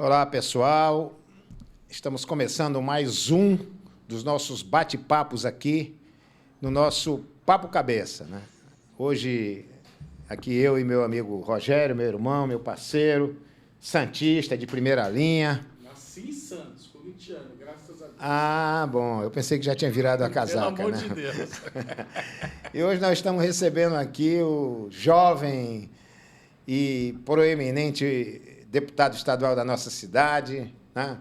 Olá, pessoal. Estamos começando mais um dos nossos bate-papos aqui no nosso Papo Cabeça, né? Hoje, aqui eu e meu amigo Rogério, meu irmão, meu parceiro, santista de primeira linha. Nasci em Santos, corintiano, graças a Deus. Ah, bom, eu pensei que já tinha virado a casaca, Pelo amor né? de Deus. E hoje nós estamos recebendo aqui o jovem e proeminente deputado estadual da nossa cidade, né?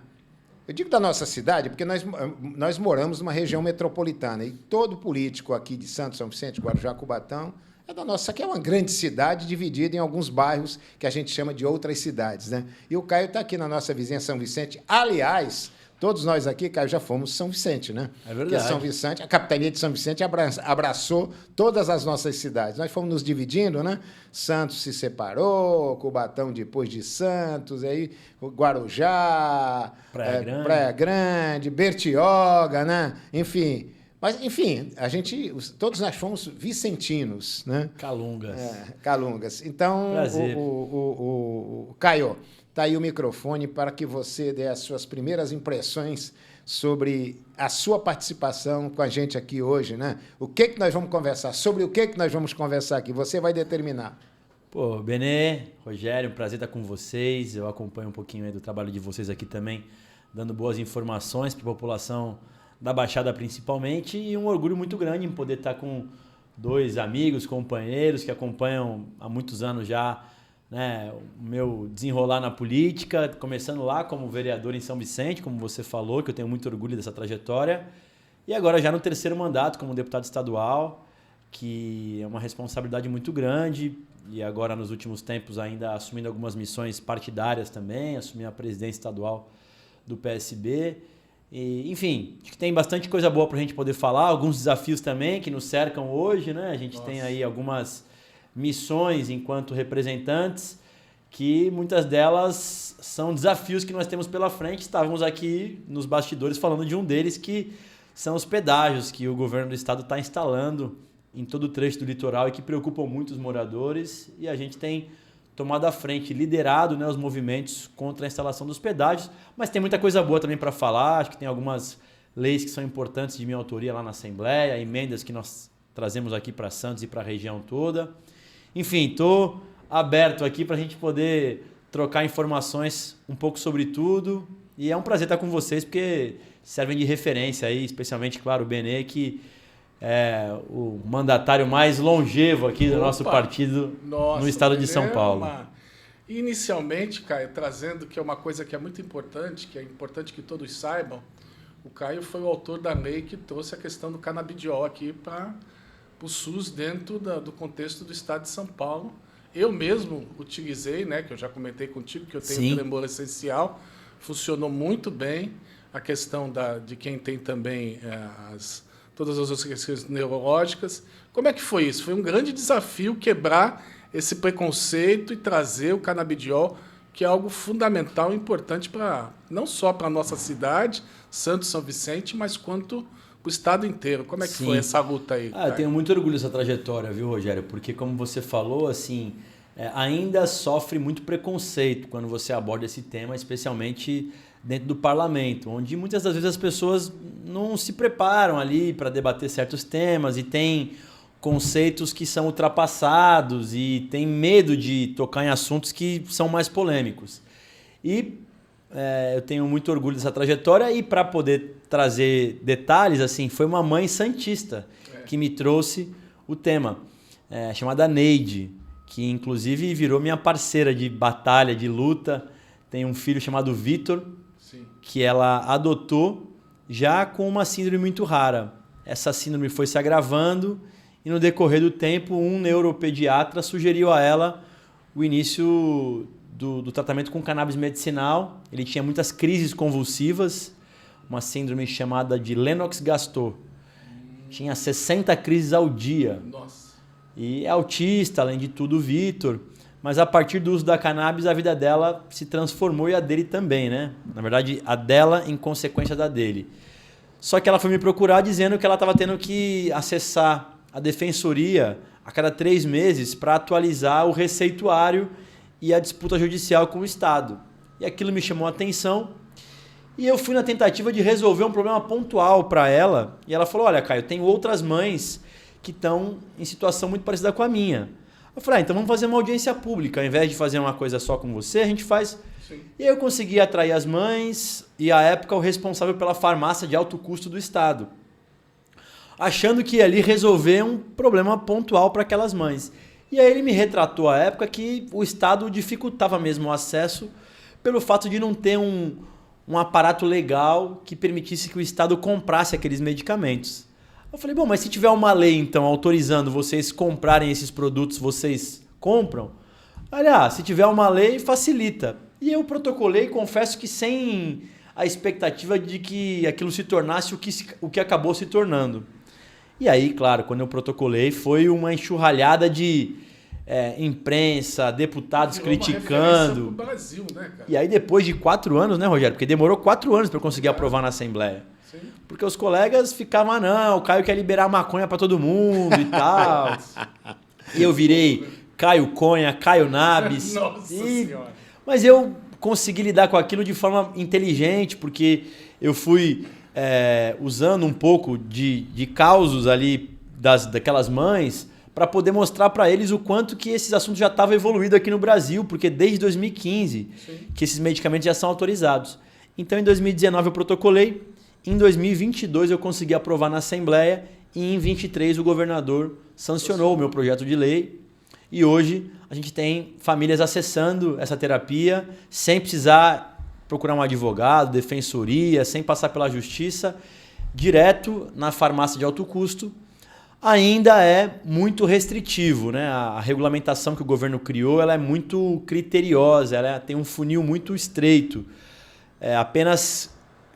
Eu digo da nossa cidade porque nós moramos numa região metropolitana e todo político aqui de Santos, São Vicente, Guarujá, Cubatão é da nossa. Isso aqui é uma grande cidade dividida em alguns bairros que a gente chama de outras cidades, né? E o Caio está aqui na nossa vizinha São Vicente. Aliás, todos nós aqui, Caio, já fomos São Vicente, né? É verdade. Porque São Vicente, a capitania de São Vicente abraçou todas as nossas cidades. Nós fomos nos dividindo, né? Santos se separou, Cubatão depois de Santos, aí Guarujá, Praia Grande, Bertioga, né? Enfim. Mas, enfim, todos nós fomos vicentinos, né? Calungas. Calungas. Então, Prazer. Caio, está aí o microfone para que você dê as suas primeiras impressões sobre a sua participação com a gente aqui hoje, né? O que nós vamos conversar? Sobre o que nós vamos conversar aqui? Você vai determinar. Pô, Benê, Rogério, prazer estar com vocês. Eu acompanho um pouquinho aí do trabalho de vocês aqui também, dando boas informações para a população da Baixada principalmente, e um orgulho muito grande em poder estar com dois amigos, companheiros que acompanham há muitos anos já, né, o meu desenrolar na política, começando lá como vereador em São Vicente, como você falou, que eu tenho muito orgulho dessa trajetória, e agora já no terceiro mandato como deputado estadual, que é uma responsabilidade muito grande, e agora nos últimos tempos ainda assumindo algumas missões partidárias também, assumi a presidência estadual do PSB. E, enfim, acho que tem bastante coisa boa para a gente poder falar, alguns desafios também que nos cercam hoje, né? A gente tem aí algumas missões enquanto representantes, que muitas delas são desafios que nós temos pela frente. Estávamos aqui nos bastidores falando de um deles, que são os pedágios que o governo do estado está instalando em todo o trecho do litoral e que preocupam muito os moradores, e a gente tem tomado à frente, liderado, né, os movimentos contra a instalação dos pedágios, mas tem muita coisa boa também para falar. Acho que tem algumas leis que são importantes de minha autoria lá na Assembleia, emendas que nós trazemos aqui para Santos e para a região toda. Enfim, estou aberto aqui para a gente poder trocar informações um pouco sobre tudo, e é um prazer estar com vocês, porque servem de referência aí, especialmente, claro, o Benê, que é o mandatário mais longevo aqui do nosso partido. Nossa, no estado de São Paulo. Inicialmente, Caio, trazendo que é uma coisa que é muito importante, que é importante que todos saibam, o Caio foi o autor da lei que trouxe a questão do canabidiol aqui para o SUS dentro do contexto do estado de São Paulo. Eu mesmo utilizei, né, que eu já comentei contigo, que eu tenho tremor essencial, funcionou muito bem. A questão de quem tem também todas as outras questões neurológicas. Como é que foi isso? Foi um grande desafio quebrar esse preconceito e trazer o canabidiol, que é algo fundamental e importante não só para a nossa cidade, Santos, São Vicente, mas quanto para o estado inteiro. Como é que foi essa luta aí? Eu tenho muito orgulho dessa trajetória, viu, Rogério? Porque, como você falou, assim, ainda sofre muito preconceito quando você aborda esse tema, especialmente dentro do parlamento, onde muitas das vezes as pessoas não se preparam ali para debater certos temas e tem conceitos que são ultrapassados e tem medo de tocar em assuntos que são mais polêmicos. E eu tenho muito orgulho dessa trajetória, e para poder trazer detalhes, assim, foi uma mãe santista que me trouxe o tema, chamada Neide, que inclusive virou minha parceira de batalha, de luta. Tem um filho chamado Vitor, que ela adotou já com uma síndrome muito rara. Essa síndrome foi se agravando e, no decorrer do tempo, um neuropediatra sugeriu a ela o início do tratamento com cannabis medicinal. Ele tinha muitas crises convulsivas, uma síndrome chamada de Lennox-Gastaut. Tinha 60 crises ao dia. Nossa. E é autista, além de tudo, o Vitor. Mas a partir do uso da cannabis, a vida dela se transformou, e a dele também, né? Na verdade, a dela em consequência da dele. Só que ela foi me procurar dizendo que ela estava tendo que acessar a defensoria a cada 3 meses para atualizar o receituário e a disputa judicial com o Estado. E aquilo me chamou a atenção. E eu fui na tentativa de resolver um problema pontual para ela. E ela falou, olha, Caio, tem outras mães que estão em situação muito parecida com a minha. Eu falei, então vamos fazer uma audiência pública. Ao invés de fazer uma coisa só com você, a gente faz... Sim. E aí eu consegui atrair as mães e, à época, o responsável pela farmácia de alto custo do estado. Achando que ia ali resolver um problema pontual para aquelas mães. E aí ele me retratou à época que o estado dificultava mesmo o acesso pelo fato de não ter um aparato legal que permitisse que o estado comprasse aqueles medicamentos. Eu falei, bom, mas se tiver uma lei, então, autorizando vocês comprarem esses produtos, vocês compram? Olha, se tiver uma lei, facilita. E eu protocolei, confesso que sem a expectativa de que aquilo se tornasse o que acabou se tornando. E aí, claro, quando eu protocolei, foi uma enxurralhada de imprensa, deputados criticando. Pro Brasil, né, cara? E aí depois de 4 anos, né, Rogério? Porque demorou 4 anos para eu conseguir aprovar na Assembleia. Sim. Porque os colegas ficavam, não, o Caio quer liberar maconha para todo mundo e tal. E eu virei Caio Conha, Caio Nabis. Nossa Senhora. Mas eu consegui lidar com aquilo de forma inteligente, porque eu fui usando um pouco de causos ali daquelas mães para poder mostrar para eles o quanto que esses assuntos já estavam evoluídos aqui no Brasil, porque desde 2015 Sim. que esses medicamentos já são autorizados. Então, em 2019 eu protocolei, em 2022 eu consegui aprovar na Assembleia e em 2023 o governador sancionou o meu projeto de lei e hoje a gente tem famílias acessando essa terapia sem precisar procurar um advogado, defensoria, sem passar pela justiça, direto na farmácia de alto custo. Ainda é muito restritivo, né? A regulamentação que o governo criou ela é muito criteriosa, ela tem um funil muito estreito. Apenas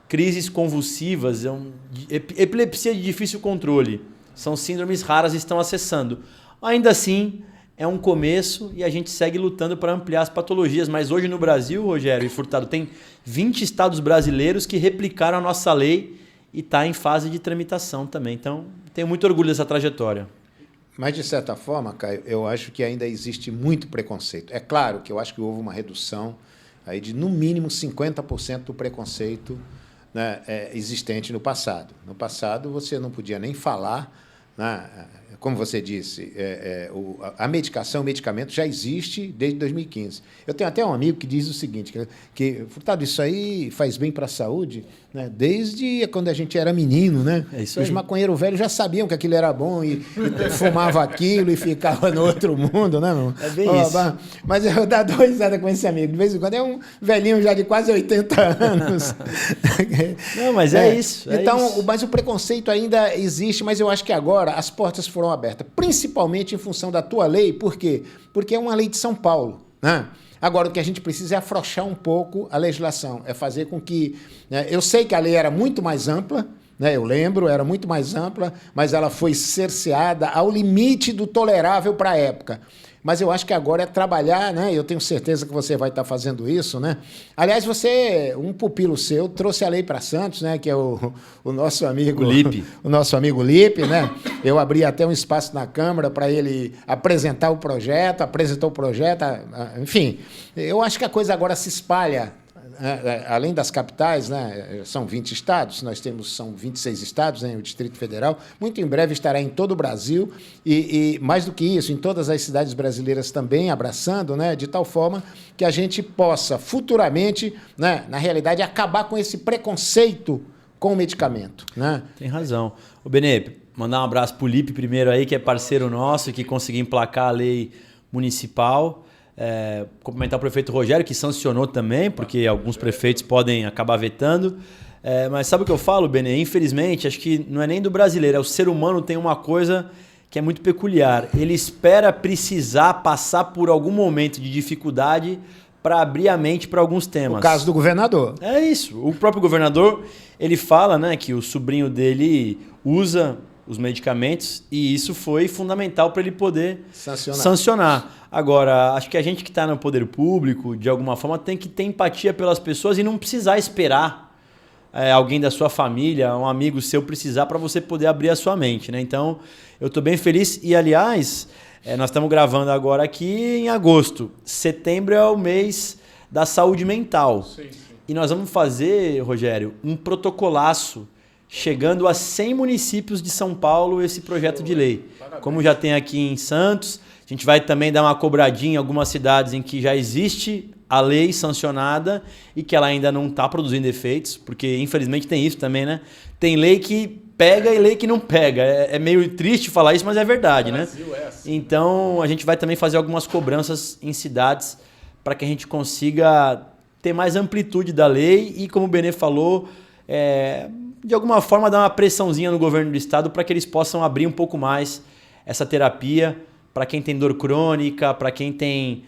crises convulsivas, epilepsia de difícil controle, são síndromes raras e estão acessando. Ainda assim, é um começo e a gente segue lutando para ampliar as patologias. Mas hoje no Brasil, Rogério e Furtado, tem 20 estados brasileiros que replicaram a nossa lei e está em fase de tramitação também. Então, tenho muito orgulho dessa trajetória. Mas, de certa forma, Caio, eu acho que ainda existe muito preconceito. É claro que eu acho que houve uma redução aí de, no mínimo, 50% do preconceito, né, existente no passado. No passado, você não podia nem falar, né, como você disse, a medicação, o medicamento já existe desde 2015. Eu tenho até um amigo que diz o seguinte, que Furtado, isso aí faz bem para a saúde, né, desde quando a gente era menino, né? Os maconheiros velhos já sabiam que aquilo era bom e fumava aquilo e ficava no outro mundo, né? Não? É bem isso. Mas eu dou risada com esse amigo. De vez em quando é um velhinho já de quase 80 anos. Não, mas é isso. Então, isso. Mas o preconceito ainda existe, mas eu acho que agora as portas foram abertas, principalmente em função da tua lei. Por quê? Porque é uma lei de São Paulo, né? Agora, o que a gente precisa é afrouxar um pouco a legislação, é fazer com que... Né, eu sei que a lei era muito mais ampla, né, eu lembro, era muito mais ampla, mas ela foi cerceada ao limite do tolerável para a época. Mas eu acho que agora é trabalhar, né? Eu tenho certeza que você vai estar fazendo isso, né? Aliás, um pupilo seu, trouxe a lei para Santos, né? Que é o nosso amigo... O Lipe. O nosso amigo Lipe, né? Eu abri até um espaço na Câmara para ele apresentou o projeto, enfim. Eu acho que a coisa agora se espalha, além das capitais, né, são 20 estados, são 26 estados, né, o Distrito Federal, muito em breve estará em todo o Brasil e mais do que isso, em todas as cidades brasileiras também abraçando, né, de tal forma que a gente possa futuramente, né, na realidade, acabar com esse preconceito com o medicamento. Né? Tem razão. Ô Benê, mandar um abraço pro Lipe primeiro aí, que é parceiro nosso, que conseguiu emplacar a lei municipal. Cumprimentar o prefeito Rogério, que sancionou também, porque alguns prefeitos podem acabar vetando. Mas sabe o que eu falo, Benê? Infelizmente, acho que não é nem do brasileiro, o ser humano tem uma coisa que é muito peculiar. Ele espera precisar passar por algum momento de dificuldade para abrir a mente para alguns temas. O caso do governador. É isso. O próprio governador, ele fala, né, que o sobrinho dele usa os medicamentos e isso foi fundamental para ele poder sancionar. Agora, acho que a gente que está no poder público, de alguma forma, tem que ter empatia pelas pessoas e não precisar esperar alguém da sua família, um amigo seu precisar para você poder abrir a sua mente, né? Então, eu estou bem feliz e, aliás, nós estamos gravando agora aqui em agosto. Setembro é o mês da saúde mental. Sim. E nós vamos fazer, Rogério, um protocolaço chegando a 100 municípios de São Paulo esse projeto de lei. Parabéns. Como já tem aqui em Santos, a gente vai também dar uma cobradinha em algumas cidades em que já existe a lei sancionada e que ela ainda não está produzindo efeitos, porque infelizmente tem isso também, né? Tem lei que pega e lei que não pega. É meio triste falar isso, mas é verdade, né? Brasil é assim. Então a gente vai também fazer algumas cobranças em cidades para que a gente consiga ter mais amplitude da lei e, como o Benê falou, de alguma forma dar uma pressãozinha no governo do estado para que eles possam abrir um pouco mais essa terapia para quem tem dor crônica, para quem tem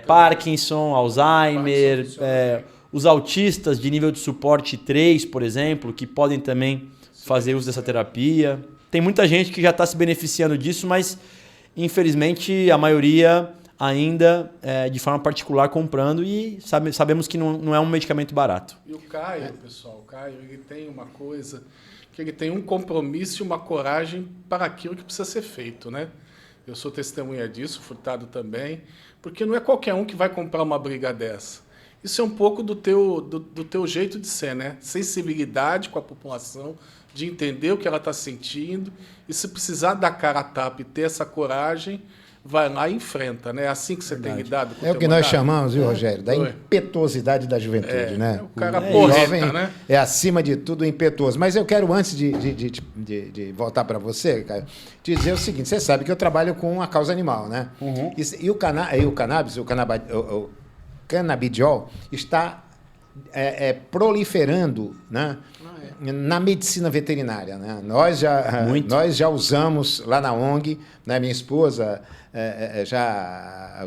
Parkinson, Alzheimer, os autistas de nível de suporte 3, por exemplo, que podem também fazer uso dessa terapia. Tem muita gente que já está se beneficiando disso, mas infelizmente a maioria ainda de forma particular comprando e sabemos que não é um medicamento barato. E o Caio, pessoal, ele tem uma coisa, que ele tem um compromisso e uma coragem para aquilo que precisa ser feito, né? Eu sou testemunha disso, Furtado também, porque não é qualquer um que vai comprar uma briga dessa. Isso é um pouco do teu jeito de ser, né? Sensibilidade com a população, de entender o que ela está sentindo, e se precisar dar cara a tapa e ter essa coragem, vai lá e enfrenta, né? É assim que você tem lidado com o É o que nós chamamos, viu, Rogério, da Oi. impetuosidade da juventude, né? O cara O porreta, jovem né? é, acima de tudo, impetuoso. Mas eu quero, antes de voltar para você, Caio, te dizer o seguinte: você sabe que eu trabalho com a causa animal, né? Uhum. E o cannabis, o canabidiol, está proliferando, né? Na medicina veterinária, né? Nós já usamos lá na ONG, né? Minha esposa,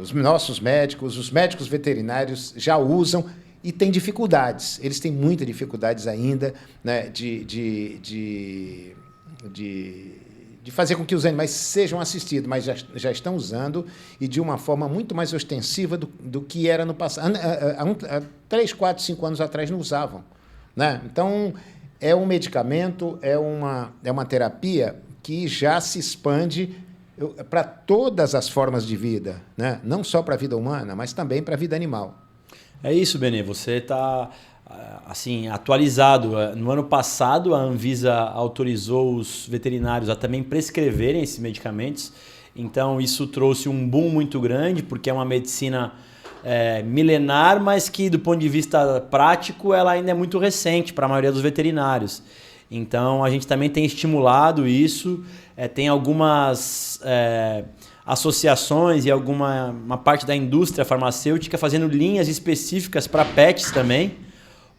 os nossos médicos, os médicos veterinários já usam e têm dificuldades. Eles têm muitas dificuldades ainda, né? de fazer com que os animais sejam assistidos, mas já estão usando e de uma forma muito mais ostensiva do que era no passado. Há 3, 4, 5 anos atrás não usavam, né? Então, é um medicamento, é uma terapia que já se expande para todas as formas de vida, né? Não só para a vida humana, mas também para a vida animal. É isso, Benê. Você está assim, atualizado. No ano passado, a Anvisa autorizou os veterinários a também prescreverem esses medicamentos. Então, isso trouxe um boom muito grande, porque é uma medicina milenar, mas que, do ponto de vista prático, ela ainda é muito recente para a maioria dos veterinários. Então, a gente também tem estimulado isso. Tem algumas associações e uma parte da indústria farmacêutica fazendo linhas específicas para pets também,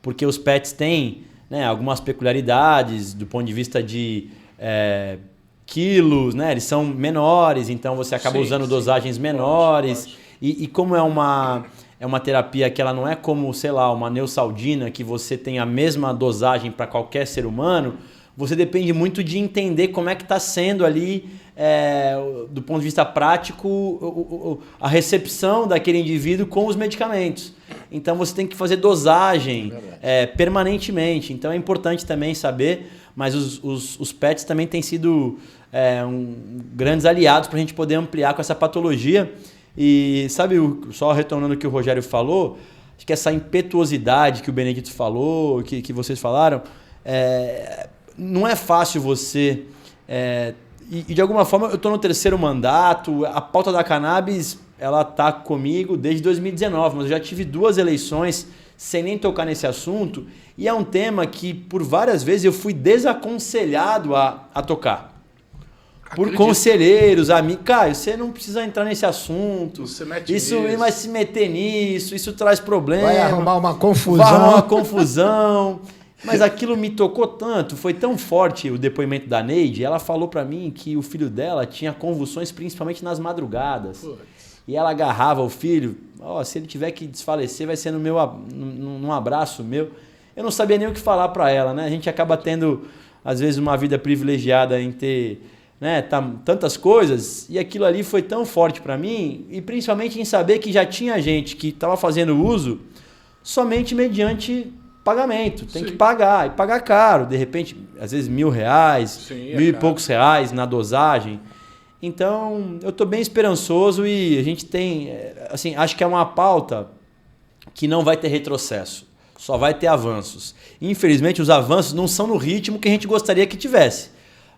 porque os pets têm, né, algumas peculiaridades do ponto de vista de quilos, né? Eles são menores, então você acaba usando dosagens menores. Pode. E como é uma terapia que ela não é como, sei lá, uma Neosaldina, que você tem a mesma dosagem para qualquer ser humano, você depende muito de entender como é que está sendo ali, do ponto de vista prático, a recepção daquele indivíduo com os medicamentos. Então você tem que fazer dosagem permanentemente. Então é importante também saber, mas os pets também têm sido grandes aliados para a gente poder ampliar com essa patologia. E sabe, só retornando o que o Rogério falou, acho que essa impetuosidade que o Benedito falou, que vocês falaram, não é fácil você... E de alguma forma eu estou no 3º mandato, a pauta da cannabis ela está comigo desde 2019, mas eu já tive 2 eleições sem nem tocar nesse assunto, e é um tema que por várias vezes eu fui desaconselhado a tocar. Por conselheiros, amigos. Caio, você não precisa entrar nesse assunto. Você mete isso nisso. vai se meter nisso, isso traz problema. Vai arrumar uma confusão. Vai arrumar uma confusão. Mas aquilo me tocou tanto, foi tão forte o depoimento da Neide. Ela falou pra mim que o filho dela tinha convulsões principalmente nas madrugadas. Putz. E ela agarrava o filho. Se ele tiver que desfalecer, vai ser num abraço meu. Eu não sabia nem o que falar pra ela, né? A gente acaba tendo, às vezes, uma vida privilegiada em ter... né, tantas coisas, e aquilo ali foi tão forte para mim, e principalmente em saber que já tinha gente que estava fazendo uso somente mediante pagamento. Tem que pagar, e pagar caro, de repente, às vezes R$1.000, Sim, 1.000 e poucos reais na dosagem. Então, eu estou bem esperançoso e a gente tem, assim, acho que é uma pauta que não vai ter retrocesso, só vai ter avanços. Infelizmente, os avanços não são no ritmo que a gente gostaria que tivesse,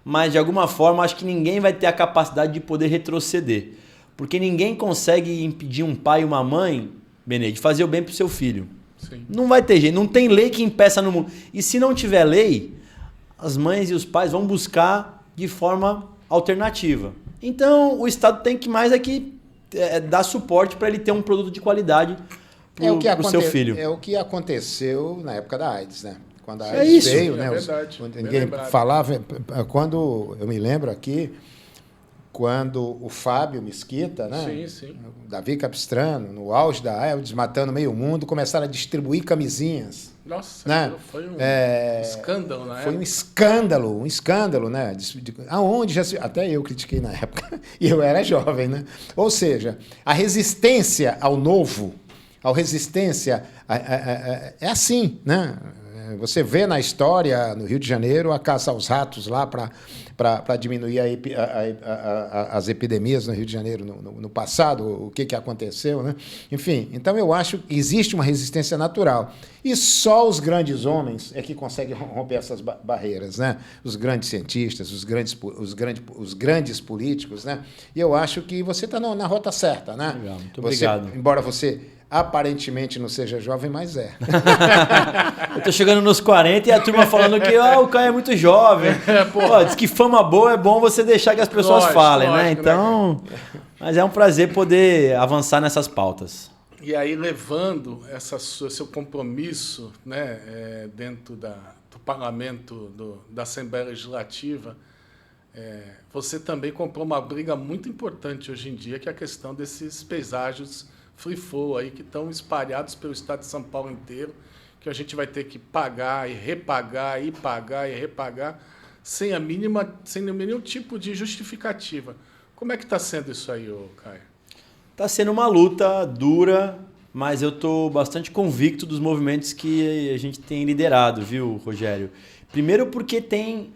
mas de alguma forma acho que ninguém vai ter a capacidade de poder retroceder, porque ninguém consegue impedir um pai e uma mãe, Benê, de fazer o bem para o seu filho. Sim. Não vai ter jeito, não tem lei que impeça no mundo. E se não tiver lei, as mães e os pais vão buscar de forma alternativa. Então, o Estado tem que mais dar suporte para ele ter um produto de qualidade para o seu filho. É o que aconteceu na época da AIDS, né? Quando a É AIDS isso. veio, É né? verdade, Ninguém falava. Quando eu me lembro aqui, quando o Fábio Mesquita, né? Sim, sim. O Davi Capistrano, no auge da AIDS, desmatando meio mundo, começaram a distribuir camisinhas. Nossa, Né? foi um escândalo na Foi época. um escândalo, né? Aonde já se... Até eu critiquei na época, e eu era jovem, né? Ou seja, a resistência ao novo, é assim, né? Você vê na história, no Rio de Janeiro, a caça aos ratos lá para diminuir as epidemias no Rio de Janeiro no passado, o que aconteceu, né? Enfim, então eu acho que existe uma resistência natural. E só os grandes homens é que conseguem romper essas barreiras, né? Os grandes cientistas, os grandes políticos, né? E eu acho que você está na rota certa, né? Legal, muito obrigado. Embora você aparentemente não seja jovem, mas é. Eu tô chegando nos 40 e a turma falando que o Caio é muito jovem. Pô, diz que fama boa é bom você deixar que as pessoas falem, né? Então, mas é um prazer poder avançar nessas pautas. E aí, levando seu compromisso, né, dentro do parlamento, da Assembleia Legislativa, você também comprou uma briga muito importante hoje em dia, que é a questão desses pedágios free flow aí, que estão espalhados pelo estado de São Paulo inteiro, que a gente vai ter que pagar e repagar, e pagar e repagar, sem nenhum tipo de justificativa. Como é que está sendo isso aí, Caio? Está sendo uma luta dura, mas eu estou bastante convicto dos movimentos que a gente tem liderado, viu, Rogério? Primeiro porque tem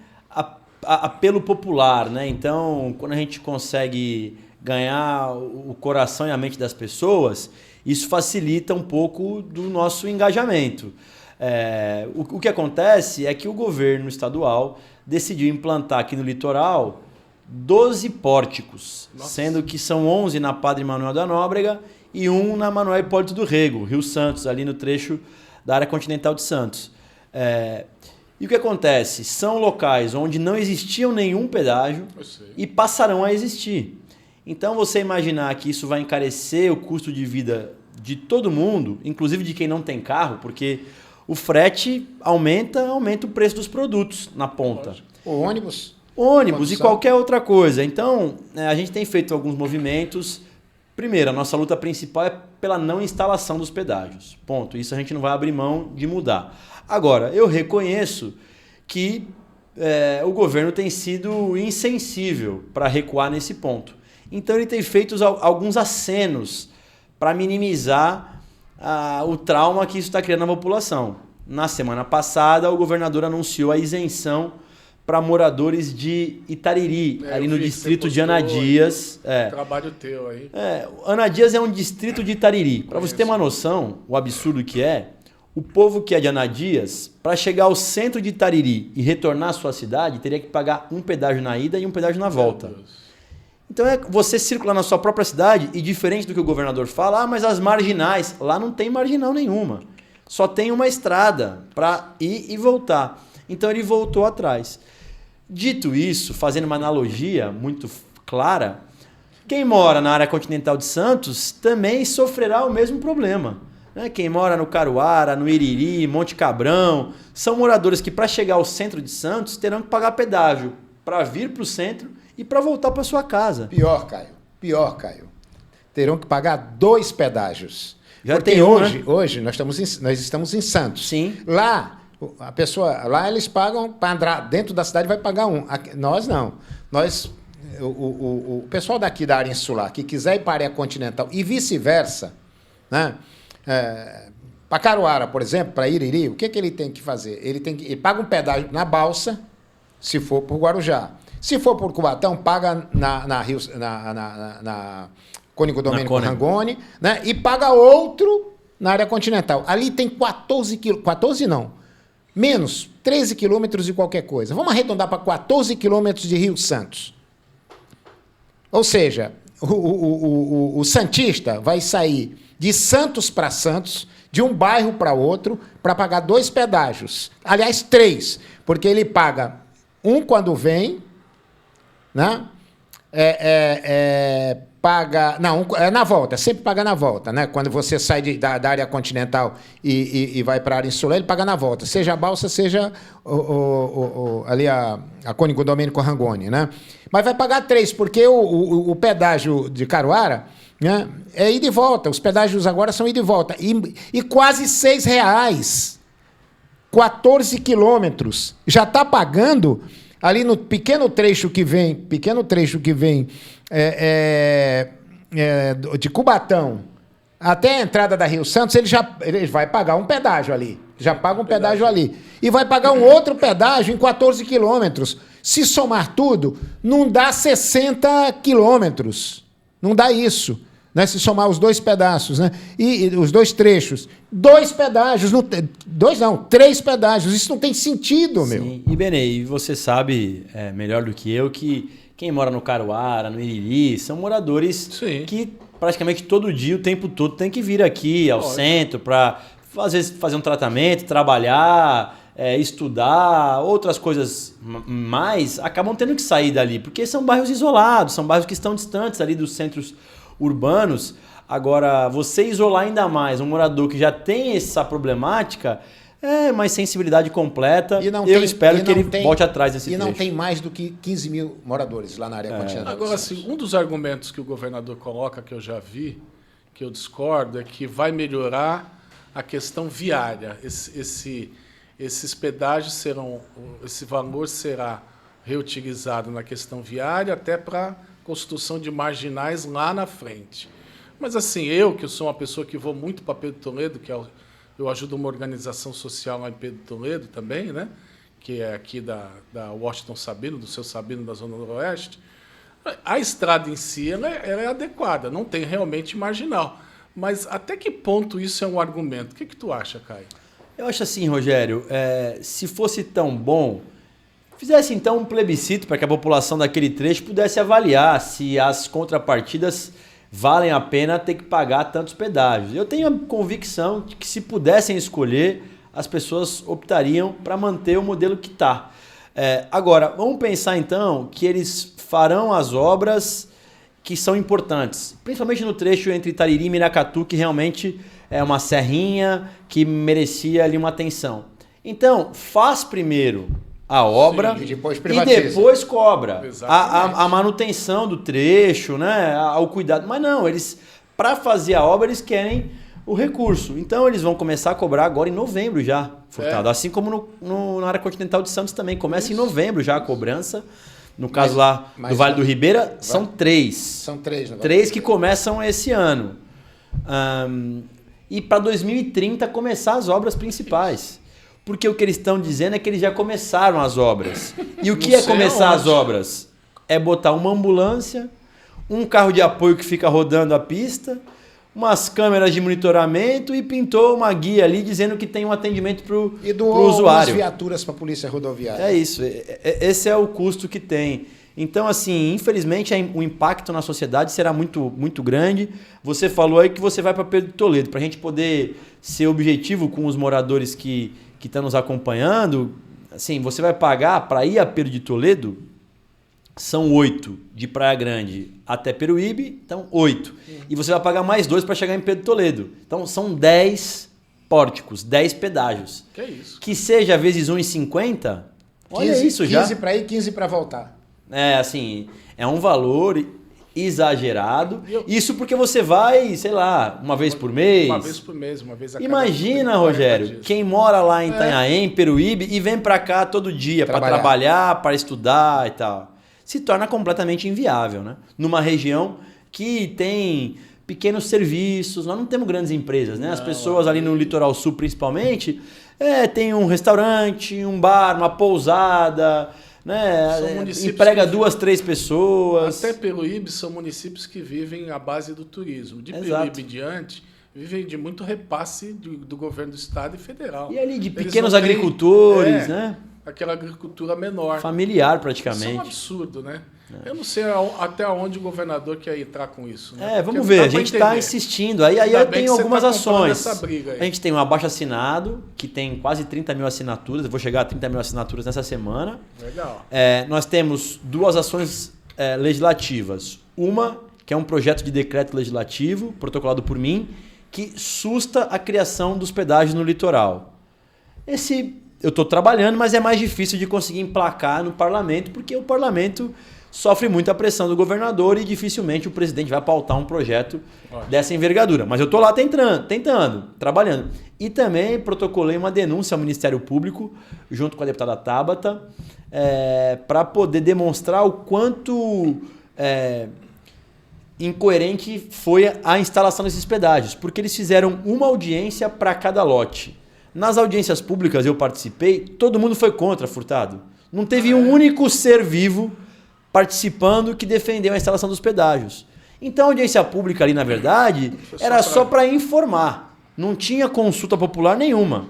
apelo popular, né? Então, quando a gente consegue ganhar o coração e a mente das pessoas, isso facilita um pouco do nosso engajamento. O que acontece é que o governo estadual decidiu implantar aqui no litoral 12 pórticos, sendo que são 11 na Padre Manuel da Nóbrega e 1 na Manuel Hipólito do Rego, Rio Santos, ali no trecho da área continental de Santos. E o que acontece? São locais onde não existiam nenhum pedágio e passarão a existir. Então, você imaginar que isso vai encarecer o custo de vida de todo mundo, inclusive de quem não tem carro, porque o frete aumenta o preço dos produtos na ponta. O ônibus e qualquer outra coisa. Então, a gente tem feito alguns movimentos. Primeiro, a nossa luta principal é pela não instalação dos pedágios. Ponto. Isso a gente não vai abrir mão de mudar. Agora, eu reconheço que o governo tem sido insensível para recuar nesse ponto. Então, ele tem feito alguns acenos para minimizar o trauma que isso está criando na população. Na semana passada, o governador anunciou a isenção para moradores de Itariri, ali no distrito de Anadias. Trabalho teu aí. Anadias é um distrito de Itariri. Para você ter uma noção, o absurdo que é, o povo que é de Anadias, para chegar ao centro de Itariri e retornar à sua cidade, teria que pagar um pedágio na ida e um pedágio na volta. Então você circular na sua própria cidade e, diferente do que o governador fala, mas as marginais, lá não tem marginal nenhuma. Só tem uma estrada para ir e voltar. Então ele voltou atrás. Dito isso, fazendo uma analogia muito clara, quem mora na área continental de Santos também sofrerá o mesmo problema. Quem mora no Caruara, no Iriri, Monte Cabrão, são moradores que, para chegar ao centro de Santos, terão que pagar pedágio para vir para o centro e para voltar para sua casa. Pior, Caio. Terão que pagar 2 pedágios. Já porque tem hoje nós estamos em Santos. Sim. Lá eles pagam para entrar dentro da cidade, vai pagar 1. Nós não. O pessoal daqui da área insular que quiser ir para a área continental e vice-versa, né? Para Caruara, por exemplo, para Iriri, o que ele tem que fazer? Ele paga um pedágio na balsa, se for por Guarujá. Se for por Cubatão, paga na Cônigo Domênico Rangoni, né? E paga outro na área continental. Ali tem 14 quilômetros. 14 não. Menos 13 quilômetros de qualquer coisa. Vamos arredondar para 14 quilômetros de Rio Santos. Ou seja, o santista vai sair de Santos para Santos, de um bairro para outro, para pagar 2 pedágios. Aliás, 3, porque ele paga um quando vem, né? Paga... Não, é na volta, sempre paga na volta, né? Quando você sai da área continental e vai para a área insular, ele paga na volta. Seja a balsa, seja ali a Cônigo Domênico Rangoni, né? Mas vai pagar 3, porque o pedágio de Caruara, né, é ida e volta. Os pedágios agora são ida e volta. E quase R$6. 14 quilômetros. Já está pagando ali no pequeno trecho que vem de Cubatão até a entrada da Rio Santos, ele vai pagar um pedágio ali. Já paga um pedágio ali. E vai pagar um outro pedágio em 14 quilômetros. Se somar tudo, não dá 60 quilômetros. Não dá isso. Né? Se somar os 2 pedaços, né? E os 2 trechos. 2 pedágios. 3 pedágios. Isso não tem sentido, meu. Sim. E, Benê, você sabe melhor do que eu que quem mora no Caruara, no Iriri, são moradores que praticamente todo dia, o tempo todo, tem que vir aqui ao centro para, às vezes, fazer um tratamento, trabalhar, estudar, outras coisas mais, acabam tendo que sair dali, porque são bairros isolados, são bairros que estão distantes ali dos centros urbanos. Agora, você isolar ainda mais um morador que já tem essa problemática... mais sensibilidade completa. Eu espero que ele volte atrás desse trecho. E não tem mais do que 15 mil moradores lá na área continental. Agora, assim, um dos argumentos que o governador coloca, que eu já vi, que eu discordo, é que vai melhorar a questão viária. Esses pedágios serão... Esse valor será reutilizado na questão viária até para construção de marginais lá na frente. Mas, assim, que sou uma pessoa que vou muito para Pedro Toledo, que eu ajudo uma organização social lá em Pedro Toledo também, né? Que é aqui da Washington Sabino, do seu Sabino da Zona Noroeste. A estrada em si ela é adequada, não tem realmente marginal. Mas até que ponto isso é um argumento? O que tu acha, Caio? Eu acho assim, Rogério, se fosse tão bom, fizesse então um plebiscito para que a população daquele trecho pudesse avaliar se as contrapartidas valem a pena ter que pagar tantos pedágios. Eu tenho a convicção de que se pudessem escolher, as pessoas optariam para manter o modelo que está. Agora, vamos pensar então que eles farão as obras que são importantes, principalmente no trecho entre Itariri e Miracatu, que realmente é uma serrinha que merecia ali uma atenção. Então, faz primeiro a obra e depois cobra a manutenção do trecho, né? O cuidado. Mas não, eles, para fazer a obra, eles querem o recurso. Então, eles vão começar a cobrar agora em novembro já, Furtado. Assim como na área continental de Santos também. Começa em novembro já a cobrança. No caso do Vale do Ribeira, são 3. São 3. 3 que começam esse ano. E para 2030 começar as obras principais. Porque o que eles estão dizendo é que eles já começaram as obras. E o que é começar as obras? É botar uma ambulância, um carro de apoio que fica rodando a pista, umas câmeras de monitoramento e pintou uma guia ali dizendo que tem um atendimento para o usuário. E viaturas para a polícia rodoviária. É isso. Esse é o custo que tem. Então, assim, infelizmente, o impacto na sociedade será muito, muito grande. Você falou aí que você vai para Pedro de Toledo. Para a gente poder ser objetivo com os moradores que estão nos acompanhando, assim, você vai pagar para ir a Pedro de Toledo, são 8 de Praia Grande até Peruíbe, então 8. E você vai pagar mais 2 para chegar em Pedro de Toledo. Então são 10 pórticos, 10 pedágios. Que é isso? Que seja vezes 1,50, olha isso já. 15 para ir, 15 para voltar. Assim, é um valor exagerado. Isso porque você vai, sei lá, uma vez por mês. Uma vez por mês, uma vez a cada Imagina, Rogério, quem mora lá em Itanhaém, Peruíbe, e vem para cá todo dia para trabalhar, para estudar e tal. Se torna completamente inviável, né? Numa região que tem pequenos serviços, nós não temos grandes empresas, né? As pessoas ali no litoral sul, principalmente, tem um restaurante, um bar, uma pousada, né? Emprega 2, 3 pessoas. Até Peruíbe são municípios que vivem à base do turismo. De Peruíbe em diante, vivem de muito repasse do governo do estado e federal. E ali de Eles pequenos não têm, agricultores, né? Aquela agricultura menor. Familiar, Isso praticamente. é um absurdo, né? Eu não sei até onde o governador quer entrar com isso. Né? Vamos Porque ver, dá a pra gente está entender. insistindo. Aí Ainda eu bem tenho que você algumas tá comprando ações. essa briga aí. A gente tem um abaixo-assinado, que tem quase 30 mil assinaturas. Eu vou chegar a 30 mil assinaturas nessa semana. Legal. Nós temos 2 ações legislativas. Uma, que é um projeto de decreto legislativo, protocolado por mim, que susta a criação dos pedágios no litoral. Esse eu estou trabalhando, mas é mais difícil de conseguir emplacar no parlamento, porque o parlamento sofre muita pressão do governador e dificilmente o presidente vai pautar um projeto dessa envergadura. Mas eu estou lá tentando, trabalhando. E também protocolei uma denúncia ao Ministério Público, junto com a deputada Tabata, para poder demonstrar o quanto incoerente foi a instalação desses pedágios, porque eles fizeram uma audiência para cada lote. Nas audiências públicas eu participei, todo mundo foi contra, Furtado. Não teve um único ser vivo participando que defendeu a instalação dos pedágios. Então a audiência pública ali, na verdade, era só para informar. Não tinha consulta popular nenhuma.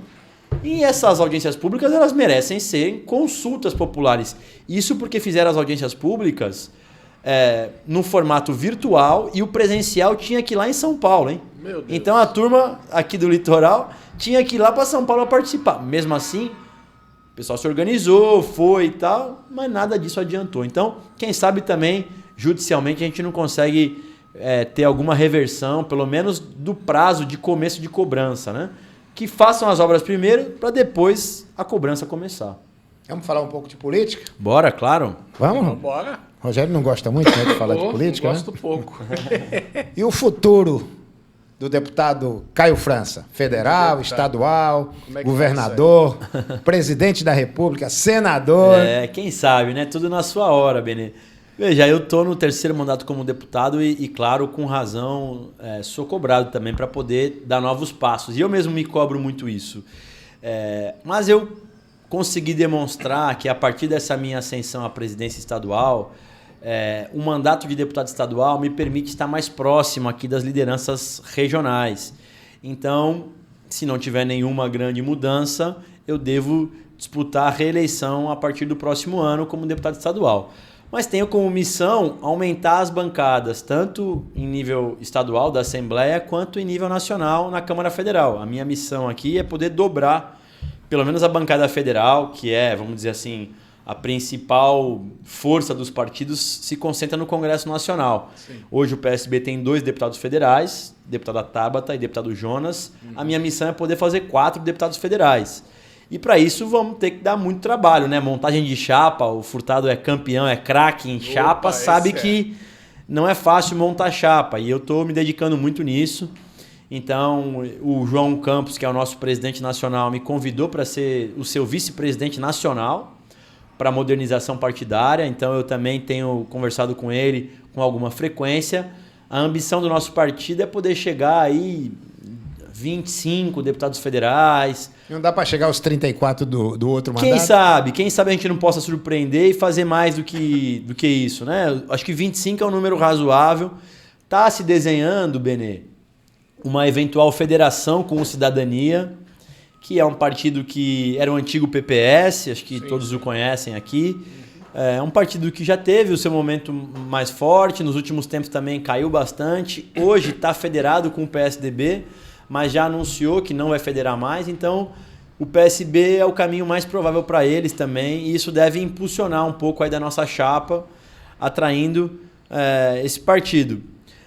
E essas audiências públicas, elas merecem ser consultas populares. Isso porque fizeram as audiências públicas no formato virtual e o presencial tinha que ir lá em São Paulo, hein? Meu Deus. Então a turma aqui do litoral tinha que ir lá para São Paulo participar. Mesmo assim, o pessoal se organizou, foi e tal, mas nada disso adiantou. Então, quem sabe também, judicialmente, a gente não consegue ter alguma reversão, pelo menos do prazo de começo de cobrança, né? Que façam as obras primeiro, para depois a cobrança começar. Vamos falar um pouco de política? Bora, claro. Vamos? Bora. Rogério não gosta muito, né, de falar de política, Gosto né? pouco. E o futuro do deputado Caio França? Federal, estadual, Como é que governador, presidente da República, senador. Quem sabe, né? Tudo na sua hora, Benê. Veja, eu estou no 3º mandato como deputado e claro, com razão, sou cobrado também para poder dar novos passos. E eu mesmo me cobro muito isso. Mas eu consegui demonstrar que a partir dessa minha ascensão à presidência estadual, o mandato de deputado estadual me permite estar mais próximo aqui das lideranças regionais. Então, se não tiver nenhuma grande mudança, eu devo disputar a reeleição a partir do próximo ano como deputado estadual. Mas tenho como missão aumentar as bancadas, tanto em nível estadual da Assembleia, quanto em nível nacional na Câmara Federal. A minha missão aqui é poder dobrar, pelo menos a bancada federal, que vamos dizer assim, a principal força dos partidos, se concentra no Congresso Nacional. Sim. Hoje o PSB tem 2 deputados federais, deputada Tabata e deputado Jonas. A minha missão é poder fazer 4 deputados federais. E para isso vamos ter que dar muito trabalho, né? Montagem de chapa, o Furtado é campeão, é craque em chapa, sabe que não é fácil montar chapa. E eu estou me dedicando muito nisso. Então, o João Campos, que é o nosso presidente nacional, me convidou para ser o seu vice-presidente nacional para a modernização partidária. Então, eu também tenho conversado com ele com alguma frequência. A ambição do nosso partido é poder chegar aí 25 deputados federais. Não dá para chegar aos 34 do outro mandato? Quem sabe a gente não possa surpreender e fazer mais do que isso, né? Acho que 25 é um número razoável. Está se desenhando, Benê, uma eventual federação com o Cidadania, que é um partido que era o antigo PPS, acho que todos o conhecem aqui. É um partido que já teve o seu momento mais forte, nos últimos tempos também caiu bastante. Hoje está federado com o PSDB, mas já anunciou que não vai federar mais, então o PSB é o caminho mais provável para eles também, e isso deve impulsionar um pouco aí da nossa chapa, atraindo esse partido.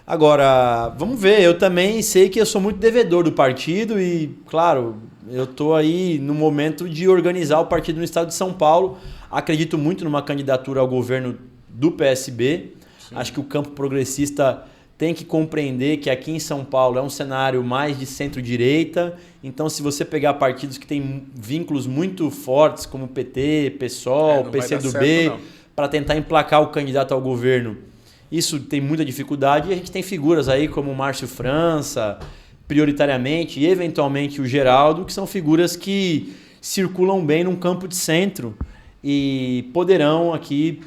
Agora, vamos ver, eu também sei que eu sou muito devedor do partido e, claro, eu estou aí no momento de organizar o partido no estado de São Paulo. Acredito muito numa candidatura ao governo do PSB. Sim. Acho que o campo progressista tem que compreender que aqui em São Paulo é um cenário mais de centro-direita. Então, se você pegar partidos que têm vínculos muito fortes, como PT, PSOL, PCdoB, para tentar emplacar o candidato ao governo, isso tem muita dificuldade. E a gente tem figuras aí como o Márcio França, prioritariamente, e eventualmente o Geraldo, que são figuras que circulam bem num campo de centro e poderão aqui,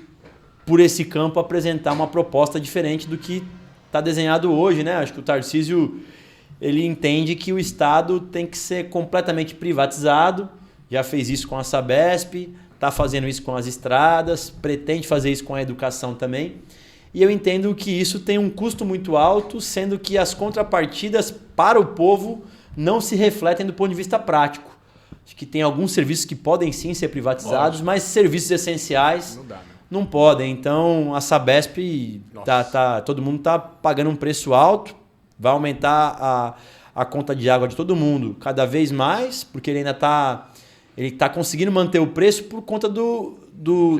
por esse campo, apresentar uma proposta diferente do que está desenhado hoje, né? Acho que o Tarcísio ele entende que o Estado tem que ser completamente privatizado, já fez isso com a Sabesp, está fazendo isso com as estradas, pretende fazer isso com a educação também. E eu entendo que isso tem um custo muito alto, sendo que as contrapartidas para o povo não se refletem do ponto de vista prático. Acho que tem alguns serviços que podem sim ser privatizados, mas serviços essenciais não podem. Então a Sabesp, todo mundo está pagando um preço alto, vai aumentar a conta de água de todo mundo cada vez mais, porque ele ainda está conseguindo manter o preço por conta do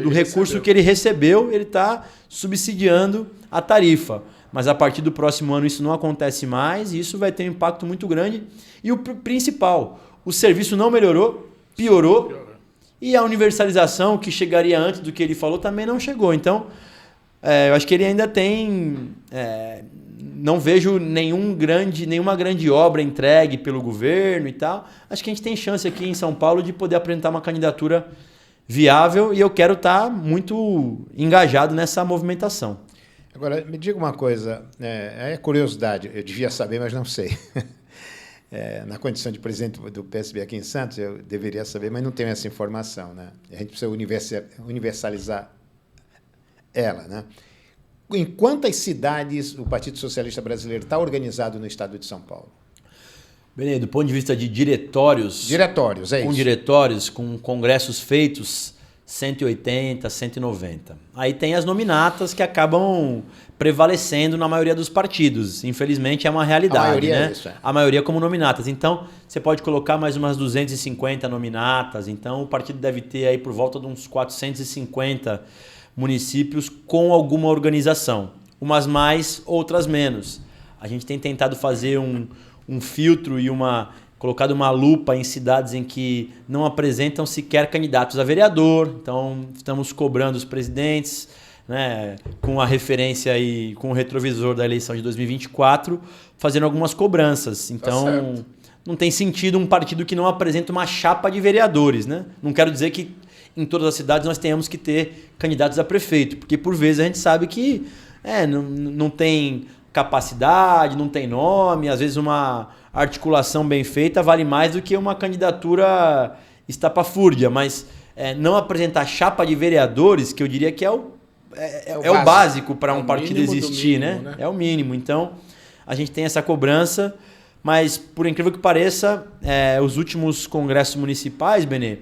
recurso que ele recebeu, ele está subsidiando a tarifa. Mas a partir do próximo ano isso não acontece mais e isso vai ter um impacto muito grande. E o principal, o serviço não melhorou, piorou. E a universalização, que chegaria antes do que ele falou, também não chegou. Então, eu acho que ele ainda tem... não vejo nenhuma grande obra entregue pelo governo e tal. Acho que a gente tem chance aqui em São Paulo de poder apresentar uma candidatura viável e eu quero estar muito engajado nessa movimentação. Agora, me diga uma coisa, é curiosidade, eu devia saber, mas não sei. Na condição de presidente do PSB aqui em Santos, eu deveria saber, mas não tenho essa informação, né? A gente precisa universalizar ela, né? Em quantas cidades o Partido Socialista Brasileiro está organizado no estado de São Paulo? Benê, do ponto de vista de diretórios... Diretórios, é isso. Com diretórios, com congressos feitos, 180, 190. Aí tem as nominatas que acabam prevalecendo na maioria dos partidos. Infelizmente é uma realidade, a maioria, né? É isso, A maioria como nominatas. Então, você pode colocar mais umas 250 nominatas. Então, o partido deve ter aí por volta de uns 450 municípios com alguma organização. Umas mais, outras menos. A gente tem tentado fazer um filtro e colocado uma lupa em cidades em que não apresentam sequer candidatos a vereador. Então, estamos cobrando os presidentes, né, com a referência e com o retrovisor da eleição de 2024, fazendo algumas cobranças. Então, não tem sentido um partido que não apresenta uma chapa de vereadores, né? Não quero dizer que em todas as cidades nós tenhamos que ter candidatos a prefeito, porque por vezes a gente sabe que não tem capacidade, não tem nome, às vezes uma articulação bem feita vale mais do que uma candidatura estapafúrdia, mas não apresentar chapa de vereadores, que eu diria que é o básico para um partido existir, mínimo, né? É o mínimo. Então, a gente tem essa cobrança, mas por incrível que pareça, os últimos congressos municipais, Benê,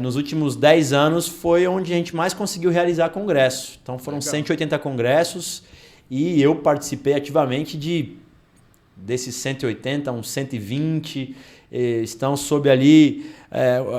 nos últimos 10 anos foi onde a gente mais conseguiu realizar congresso. Então foram Legal. 180 congressos e eu participei ativamente desses 180, uns 120 estão sob ali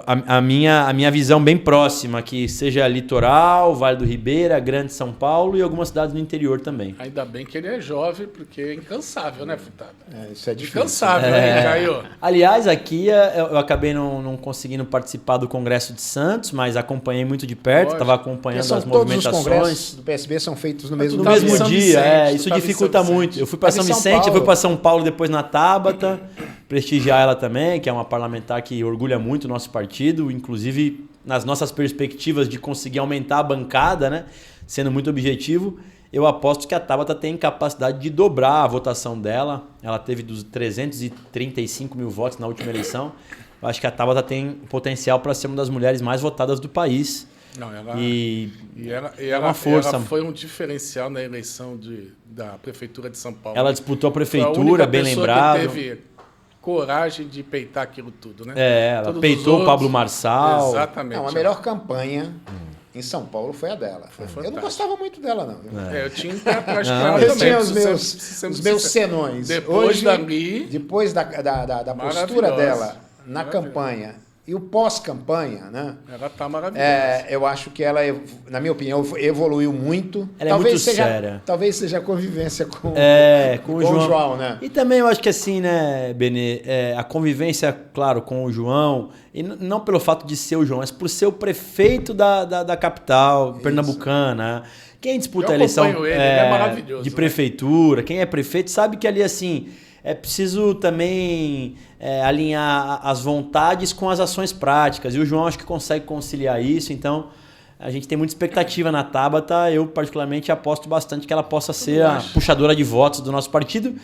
a minha visão bem próxima, que seja Litoral, Vale do Ribeira, Grande São Paulo e algumas cidades no interior também. Ainda bem que ele é jovem, porque é incansável, né, Furtado? Isso é difícil. Incansável, hein, Caio? Aliás, aqui eu acabei não conseguindo participar do Congresso de Santos, mas acompanhei muito de perto, estava acompanhando as movimentações. Todos os congressos do PSB são feitos no mesmo dia. Isso dificulta muito. Eu fui para São Vicente, eu fui para São Paulo depois na Tabata, prestigiar ela também, que é uma parlamentar que orgulha muito o nosso partido, inclusive nas nossas perspectivas de conseguir aumentar a bancada, né? Sendo muito objetivo, eu aposto que a Tabata tem capacidade de dobrar a votação dela. Ela teve dos 335 mil votos na última eleição. Eu acho que a Tabata tem potencial para ser uma das mulheres mais votadas do país. Não, é uma força. Ela foi um diferencial na eleição da Prefeitura de São Paulo. Ela disputou a Prefeitura, bem lembrado. Que teve coragem de peitar aquilo tudo, né? Ela Todos peitou o Pablo Marçal. Exatamente. Não, a melhor campanha em São Paulo foi a dela. Eu não gostava muito dela, não. Eu tinha praticado também. Eu tinha os meus senões. Depois da postura dela na campanha e o pós-campanha, né? Ela tá maravilhosa. Eu acho que ela, na minha opinião, evoluiu muito. Ela é muito séria. Talvez seja a convivência com o João, né? E também eu acho que assim, né, Benê, a convivência, claro, com o João, e não pelo fato de ser o João, mas por ser o prefeito da capital pernambucana. Quem disputa a eleição de prefeitura, quem é prefeito, sabe que ali, assim, é preciso também alinhar as vontades com as ações práticas. E o João acho que consegue conciliar isso. Então, a gente tem muita expectativa na Tabata. Eu, particularmente, aposto bastante que ela possa ser a puxadora de votos do nosso partido.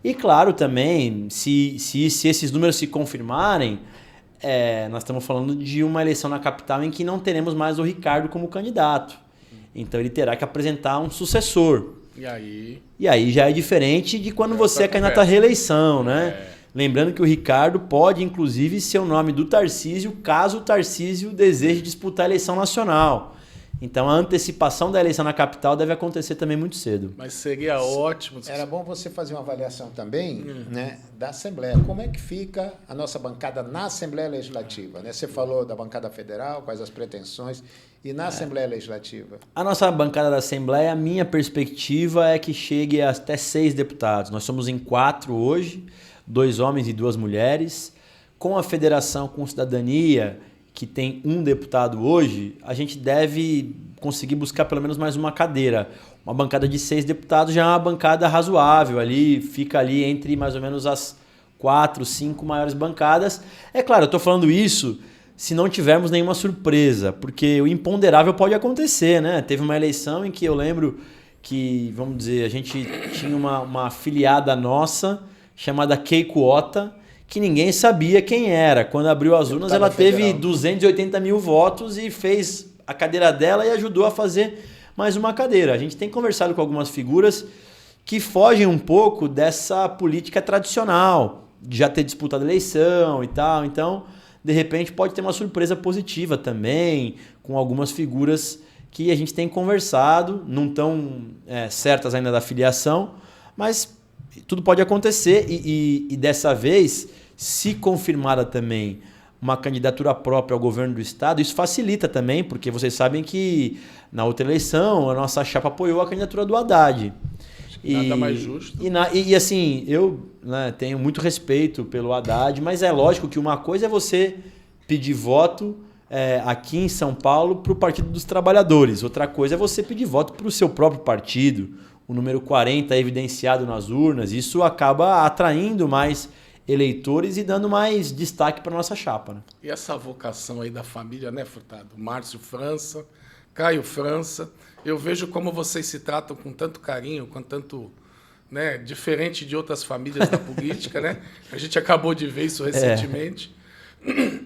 E claro também, se esses números se confirmarem, nós estamos falando de uma eleição na capital em que não teremos mais o Ricardo como candidato. Então ele terá que apresentar um sucessor. E aí já é diferente de quando você é candidato à reeleição, né? Lembrando que o Ricardo pode, inclusive, ser o nome do Tarcísio, caso o Tarcísio deseje disputar a eleição nacional. Então a antecipação da eleição na capital deve acontecer também muito cedo. Mas seria ótimo. Era bom você fazer uma avaliação também, né, da Assembleia. Como é que fica a nossa bancada na Assembleia Legislativa? Né? Você falou da bancada federal, quais as pretensões, e na Assembleia Legislativa? A nossa bancada da Assembleia, a minha perspectiva é que chegue até 6 deputados. Nós somos em 4 hoje, 2 homens e 2 mulheres. Com a federação com cidadania, que tem 1 deputado hoje, a gente deve conseguir buscar pelo menos mais uma cadeira. Uma bancada de 6 deputados já é uma bancada razoável, fica ali entre mais ou menos as 4, 5 maiores bancadas. É claro, eu estou falando isso se não tivermos nenhuma surpresa, porque o imponderável pode acontecer, né? Teve uma eleição em que eu lembro que, vamos dizer, a gente tinha uma afiliada nossa chamada Keiko Ota, que ninguém sabia quem era. Quando abriu as urnas, ela teve 280 mil votos e fez a cadeira dela e ajudou a fazer mais uma cadeira. A gente tem conversado com algumas figuras que fogem um pouco dessa política tradicional, de já ter disputado eleição e tal. Então, de repente, pode ter uma surpresa positiva também, com algumas figuras que a gente tem conversado, não estão certas ainda da filiação, mas tudo pode acontecer e dessa vez, se confirmada também uma candidatura própria ao governo do estado, isso facilita também, porque vocês sabem que na outra eleição a nossa chapa apoiou a candidatura do Haddad. Nada mais justo. E assim, eu tenho muito respeito pelo Haddad, mas é lógico que uma coisa é você pedir voto aqui em São Paulo para o Partido dos Trabalhadores, outra coisa é você pedir voto para o seu próprio partido. O número 40 é evidenciado nas urnas, isso acaba atraindo mais eleitores e dando mais destaque para a nossa chapa. Né? E essa vocação aí da família, né, Furtado? Márcio França, Caio França, eu vejo como vocês se tratam com tanto carinho, com tanto, né, diferente de outras famílias da política, né? A gente acabou de ver isso recentemente.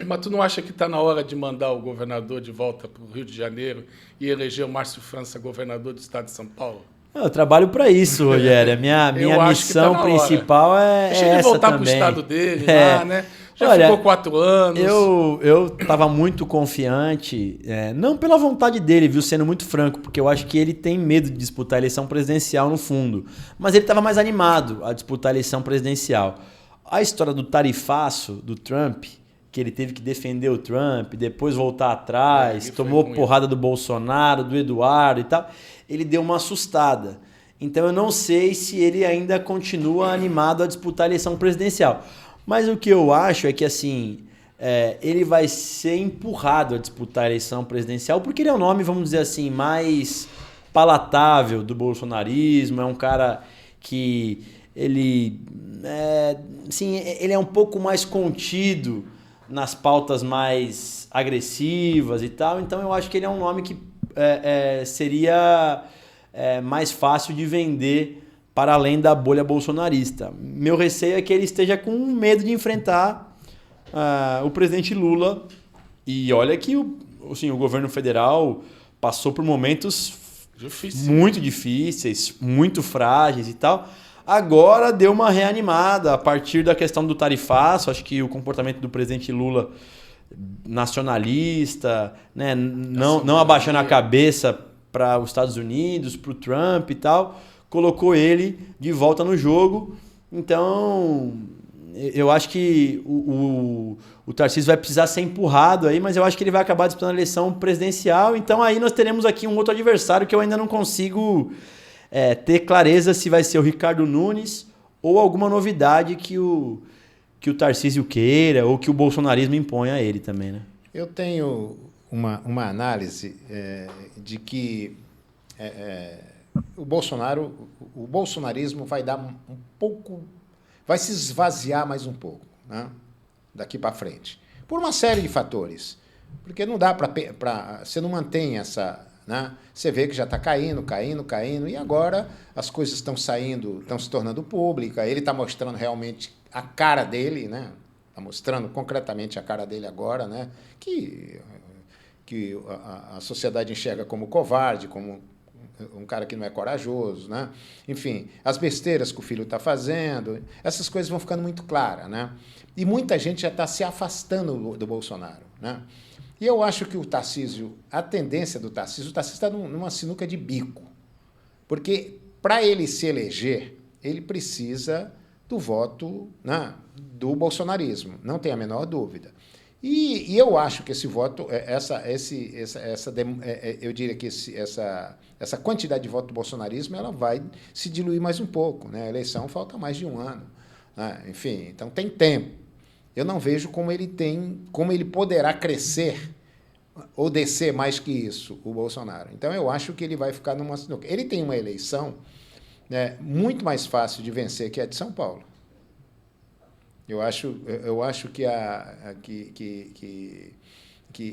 Mas tu não acha que está na hora de mandar o governador de volta para o Rio de Janeiro e eleger o Márcio França governador do estado de São Paulo? Eu trabalho para isso, Rogério. A minha missão principal é Deixa ele essa voltar também. Para o estado dele, lá, né? Já ficou 4 anos. Eu estava muito confiante, não pela vontade dele, viu, sendo muito franco, porque eu acho que ele tem medo de disputar a eleição presidencial no fundo. Mas ele estava mais animado a disputar a eleição presidencial. A história do tarifaço do Trump, que ele teve que defender o Trump, depois voltar atrás, tomou porrada do Bolsonaro, do Eduardo e tal, ele deu uma assustada. Então eu não sei se ele ainda continua animado a disputar a eleição presidencial. Mas o que eu acho é que assim, ele vai ser empurrado a disputar a eleição presidencial porque ele é um nome, vamos dizer assim, mais palatável do bolsonarismo, é um cara que ele é um pouco mais contido nas pautas mais agressivas e tal. Então eu acho que ele é um nome que seria mais fácil de vender para além da bolha bolsonarista. Meu receio é que ele esteja com medo de enfrentar o presidente Lula. E olha que o governo federal passou por momentos muito difíceis, muito frágeis e tal. Agora deu uma reanimada a partir da questão do tarifaço. Acho que o comportamento do presidente Lula nacionalista, né, não abaixando a cabeça para os Estados Unidos, para o Trump e tal, colocou ele de volta no jogo. Então, eu acho que o Tarcísio vai precisar ser empurrado aí, mas eu acho que ele vai acabar disputando a eleição presidencial. Então, aí nós teremos aqui um outro adversário que eu ainda não consigo ter clareza se vai ser o Ricardo Nunes ou alguma novidade que o Tarcísio queira ou que o bolsonarismo impõe a ele também, né? Eu tenho uma análise de que o bolsonarismo vai dar um pouco, vai se esvaziar mais um pouco, né, daqui para frente, por uma série de fatores, porque não dá para você não mantém essa né? Você vê que já está caindo, e agora as coisas estão saindo, estão se tornando públicas, ele está mostrando realmente a cara dele, né? Está mostrando concretamente a cara dele agora, né? Que a sociedade enxerga como covarde, como um cara que não é corajoso, né? Enfim, as besteiras que o filho está fazendo, essas coisas vão ficando muito claras, né? E muita gente já está se afastando do Bolsonaro, né? E eu acho que o Tarcísio, a tendência do Tarcísio, o Tarcísio está numa sinuca de bico, porque para ele se eleger, ele precisa do voto, né, do bolsonarismo, não tem a menor dúvida. E eu acho que esse voto, eu diria que essa quantidade de voto do bolsonarismo, ela vai se diluir mais um pouco, né? A eleição falta mais de um ano, né? Enfim, então tem tempo. Eu não vejo como ele poderá crescer ou descer mais que isso, o Bolsonaro. Então eu acho que ele vai ficar numa... Ele tem uma eleição, né, muito mais fácil de vencer que a de São Paulo. Eu acho que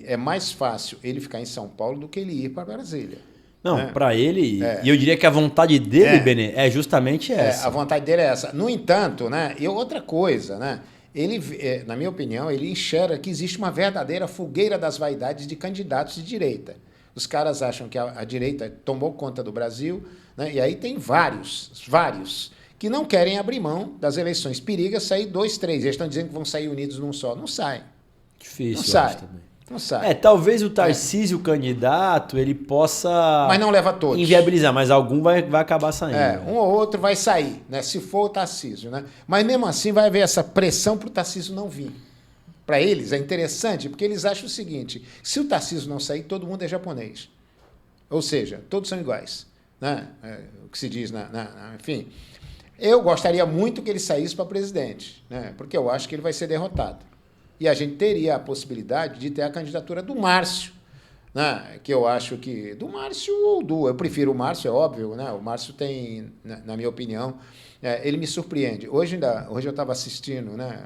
é mais fácil ele ficar em São Paulo do que ele ir para Brasília. Não, né? para ele, e eu diria que a vontade dele, Benê, é justamente essa. A vontade dele é essa. No entanto, né, e outra coisa, né, ele, na minha opinião, ele enxerga que existe uma verdadeira fogueira das vaidades de candidatos de direita. Os caras acham que a direita tomou conta do Brasil, né, e aí tem vários, que não querem abrir mão das eleições. Periga sair 2, 3. Eles estão dizendo que vão sair unidos num só. Não sai. Difícil, não sai. Também. Não sai. Talvez o Tarcísio, candidato, ele possa... Mas não leva todos. Inviabilizar, mas algum vai acabar saindo. Um ou outro vai sair, né? Se for o Tarcísio, né? Mas mesmo assim vai haver essa pressão para o Tarcísio não vir. Para eles é interessante, porque eles acham o seguinte, se o Tarcísio não sair, todo mundo é japonês. Ou seja, todos são iguais. Né? O que se diz, enfim... Eu gostaria muito que ele saísse para presidente, né? Porque eu acho que ele vai ser derrotado. E a gente teria a possibilidade de ter a candidatura do Márcio, né? Que eu acho que... Do Márcio ou do... Eu prefiro o Márcio, é óbvio, né? O Márcio tem, na minha opinião, ele me surpreende. Hoje eu estava assistindo, né,